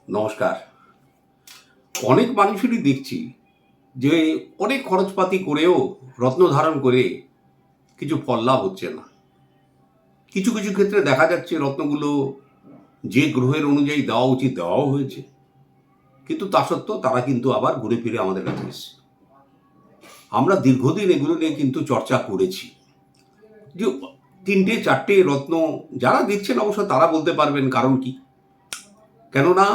নমস্কার। অনেক মানুষেরই দেখছি যে অনেক খরচপাতি করেও রত্ন ধারণ করে কিছু ফল লাভ হচ্ছে না। কিছু কিছু ক্ষেত্রে দেখা যাচ্ছে রত্নগুলো যে গ্রহের অনুযায়ী দেওয়া উচিত দেওয়াও হয়েছে, কিন্তু তা সত্ত্বেও তারা কিন্তু আবার ঘুরে ফিরে আমাদের কাছে এসছে। আমরা দীর্ঘদিন এগুলো নিয়ে কিন্তু চর্চা করেছি যে 3টে 4টে রত্ন যারা দিচ্ছেন অবশ্য তারা বলতে পারবেন কারণ কি। কেননা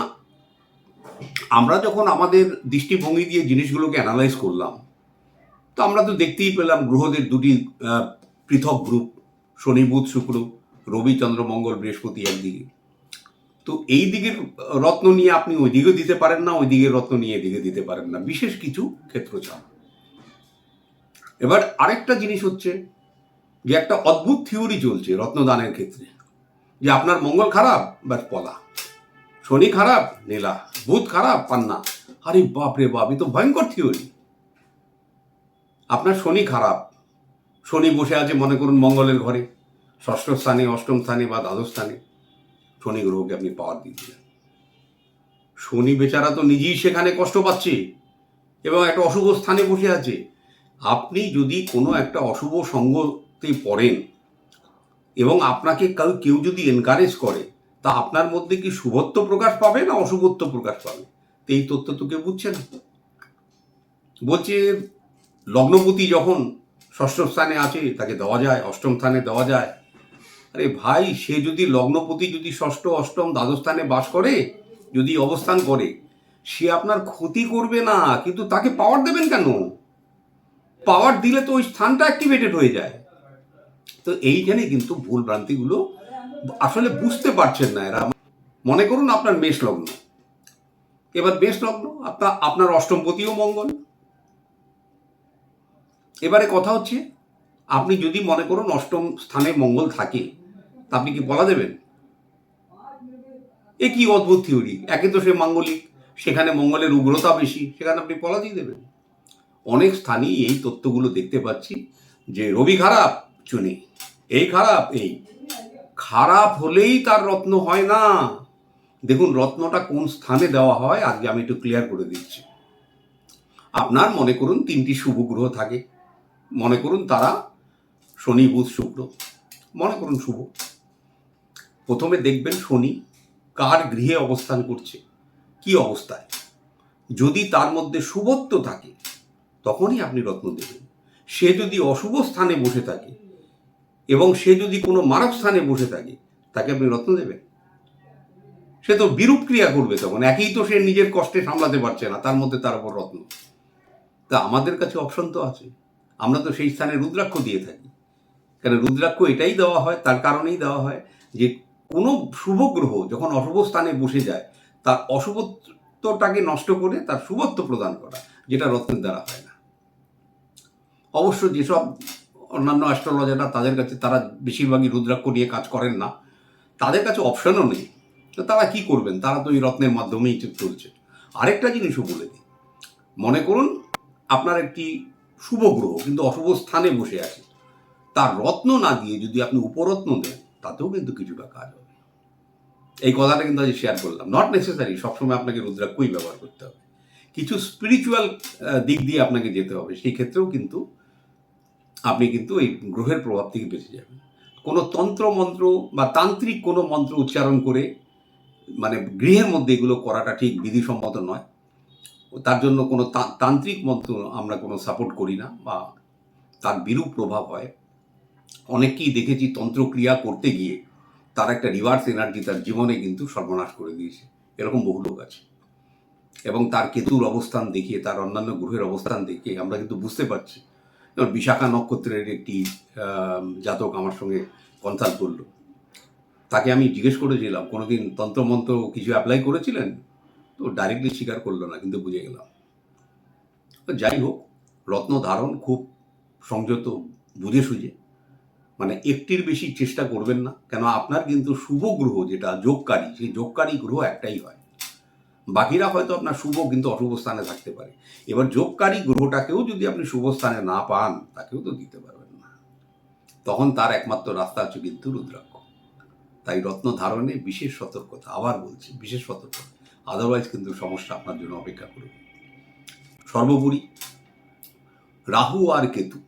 আমরা যখন আমাদের দৃষ্টিভঙ্গি দিয়ে জিনিসগুলোকে অ্যানালাইজ করলাম, তো আমরা তো দেখতেই পেলাম গ্রহদের দুটি পৃথক গ্রুপ, শনি বুধ শুক্র, রবি চন্দ্র মঙ্গল বৃহস্পতি একদিকে। তো এই দিকের রত্ন নিয়ে আপনি ওই দিকেও দিতে পারেন না, ওই দিকের রত্ন নিয়ে এদিকে দিতে পারেন না, বিশেষ কিছু ক্ষেত্র ছাড়া। এবার আরেকটা জিনিস হচ্ছে যে একটা অদ্ভুত থিওরি চলছে রত্নদানের ক্ষেত্রে, যে আপনার মঙ্গল খারাপ ব্যাস পলা, শনি খারাপ নীলা, বুধ খারাপ পান্না। আরে বাপ রে বাপ, এ তো ভয়ঙ্কর থিওরি। আপনার শনি খারাপ, শনি বসে আছে মনে করুন মঙ্গলের ঘরে, ষষ্ঠ স্থানে, অষ্টম স্থানে বা দ্বাদশ স্থানে। শনি গ্রহকে আপনি পাওয়ার দিয়ে দিলেন। শনি বেচারা তো নিজেই সেখানে কষ্ট পাচ্ছে এবং একটা অশুভ স্থানে বসে আছে। আপনি যদি কোনো একটা অশুভ সঙ্গতে পড়েন এবং আপনাকে কেউ যদি এনকারেজ করে, তা আপনার মধ্যে কি শুভত্ব প্রকাশ পাবে না অশুভত্ব প্রকাশ পাবে? তো এই তথ্য তো কেউ বুঝছে না। বলছে লগ্নপতি যখন ষষ্ঠ স্থানে আছে তাকে দেওয়া যায়, অষ্টম স্থানে দেওয়া যায়। আরে ভাই, সে যদি লগ্নপতি যদি ষষ্ঠ অষ্টম দ্বাদশ স্থানে বাস করে, যদি অবস্থান করে, সে আপনার ক্ষতি করবে না, কিন্তু তাকে পাওয়ার দেবেন কেন? পাওয়ার দিলে তো ওই স্থানটা অ্যাক্টিভেটেড হয়ে যায়। তো এইখানে কিন্তু ভুল ভ্রান্তিগুলো আসলে বুঝতে পারছেন না এরা। মনে করুন আপনার মেষ লগ্ন, এবার মেষ লগ্ন আপনার অষ্টমপতিও মঙ্গল। এবারে কথা হচ্ছে, আপনি যদি মনে করুন অষ্টম স্থানে মঙ্গল থাকে, তা আপনি কি বলা দেবেন? এ কি অদ্ভুত থিওরি! একে তো সে মাঙ্গলিক, সেখানে মঙ্গলের উগ্রতা বেশি, সেখানে আপনি পলা দিয়ে দেবেন। অনেক স্থানেই এই তথ্যগুলো দেখতে পাচ্ছি যে রবি খারাপ চুনি, এই খারাপ এই খারাপ হলেই তার রত্ন হয় না। দেখুন রত্নটা কোন স্থানে দেওয়া হয় আজকে আমি একটু ক্লিয়ার করে দিচ্ছি। আপনার মনে করুন 3টি শুভ গ্রহ থাকে, মনে করুন তারা শনি বুধ শুক্র, মনে করুন শুভ। প্রথমে দেখবেন শনি কার গৃহে অবস্থান করছে, কি অবস্থায়। যদি তার মধ্যে শুভত্ব থাকে তখনই আপনি রত্ন দেবেন। সে যদি অশুভ স্থানে বসে থাকে এবং সে যদি কোনো মারক স্থানে বসে থাকে, তাকে আপনি রত্ন দেবেন? সে তো বিরূপ ক্রিয়া করবে। তখন একেই তো সে নিজের কষ্টে সামলাতে পারছে না, তার মধ্যে তার উপর রত্ন। তা আমাদের কাছে অপশন তো আছে, আমরা তো সেই স্থানে রুদ্রাক্ষ দিয়ে থাকি। কারণ রুদ্রাক্ষ এটাই দেওয়া হয়, তার কারণেই দেওয়া হয় যে কোনো শুভ গ্রহ যখন অশুভ স্থানে বসে যায়, তার অশুভত্বটাকে নষ্ট করে তার শুভত্ব প্রদান করা, যেটা রত্নের দ্বারা হয় না। অবশ্য যেসব অন্যান্য অ্যাস্ট্রোলজাররা, তাদের কাছে তারা বেশিরভাগই রুদ্রাক্ষ নিয়ে কাজ করেন না, তাদের কাছে অপশনও নেই। তো তারা কি করবেন? তারা তো এই রত্নের মাধ্যমেই চলছে। আরেকটা জিনিসও বলে দিই, মনে করুন আপনার একটি শুভ গ্রহ কিন্তু অশুভ স্থানে বসে আছে, তার রত্ন না দিয়ে যদি আপনি উপরত্ন দেন, তাতেও কিন্তু কিছুটা কাজ হবে। এই কথাটা কিন্তু আজ শেয়ার করলাম। নট নেসেসারি সবসময় আপনাকে রুদ্রাক্ষই ব্যবহার করতে হবে, কিছু স্পিরিচুয়াল দিক দিয়ে আপনাকে যেতে হবে, সেই ক্ষেত্রেও কিন্তু আপনি কিন্তু এই গ্রহের প্রভাব থেকে বেঁচে যাবেন। কোনো তন্ত্র মন্ত্র বা তান্ত্রিক কোনো মন্ত্র উচ্চারণ করে মানে গৃহের মধ্যে এগুলো করাটা ঠিক বিধিসম্মত নয়। তার জন্য কোনো তান্ত্রিক মন্ত্র আমরা কোনো সাপোর্ট করি না, বা তার বিরূপ প্রভাব হয়। অনেককেই দেখেছি তন্ত্রক্রিয়া করতে গিয়ে তার একটা রিভার্স এনার্জি তার জীবনে কিন্তু সর্বনাশ করে দিয়েছে, এরকম বহু লোক আছে। এবং তার কেতুর অবস্থান দেখিয়ে, তার অন্যান্য গ্রহের অবস্থান দেখে আমরা কিন্তু বুঝতে পারছি। যেমন বিশাখা নক্ষত্রের একটি জাতক আমার সঙ্গে কনসাল্ট করলো, তাকে আমি জিজ্ঞেস করেছিলাম কোনোদিন তন্ত্রমন্ত্র কিছু অ্যাপ্লাই করেছিলেন? তো ডাইরেক্টলি স্বীকার করলো না, কিন্তু বুঝে গেলাম। তো যাই হোক, রত্ন ধারণ খুব সংযত, বুঝে সুঝে, মানে একটির বেশি চেষ্টা করবেন না। কেন আপনার কিন্তু শুভ গ্রহ যেটা যোগকারী, সেই যোগকারী গ্রহ একটাই হয়। বাকিরা হয়তো আপনার শুভ কিন্তু অশুভ স্থানে থাকতে পারে। এবার যোগকারী গ্রহটাকেও যদি আপনি শুভ স্থানে না পান, তাকেও তো দিতে পারবেন না। তখন তার একমাত্র রাস্তা আছে কিন্তু রুদ্রাক্ষ। তাই রত্ন ধারণে বিশেষ সতর্কতা, আবার বলছি বিশেষ সতর্কতা। আদারওয়াইজ কিন্তু সমস্যা আপনার জন্য অপেক্ষা করবে। সর্বোপরি রাহু আর কেতু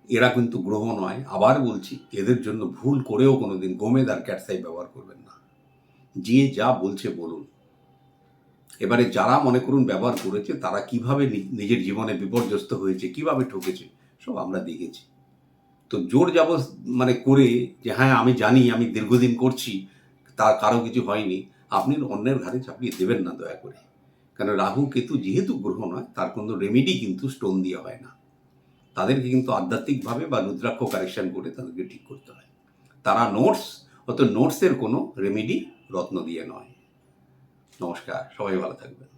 এরা কিন্তু গ্রহ নয়। আবার বলছি, এদের জন্য ভুল করেও কোনোদিন গোমেদ আর ক্যাটসাই ব্যবহার করবেন না। যে যা বলছে বলুন। এবারে যারা মনে করুন ব্যবহার করেছে তারা কিভাবে নিজের জীবনে বিপর্যস্ত হয়েছে, কিভাবে ঠকেছে, সব আমরা দেখেছি। তো জোর মানে করে যে হ্যাঁ আমি জানি, আমি দীর্ঘদিন করছি, তার কারো কিছু হয়নি, আপনি অন্যের ঘাড়ে চাপিয়ে দেবেন না দয়া করে। কারণ রাহু কেতু যেহেতু গ্রহ নয়, তার কোনো রেমেডি কিন্তু স্টোন দিয়ে হয় না। তাদেরকে কিন্তু আধ্যাত্মিকভাবে বা রুদ্রাক্ষ কারেকশন করে তাদেরকে ঠিক করতে হয়। তারা নোটস, অত নোটসের কোনো রেমেডি রত্ন দিয়ে নয়। নমস্কার, সবাই ভালো থাকবেন।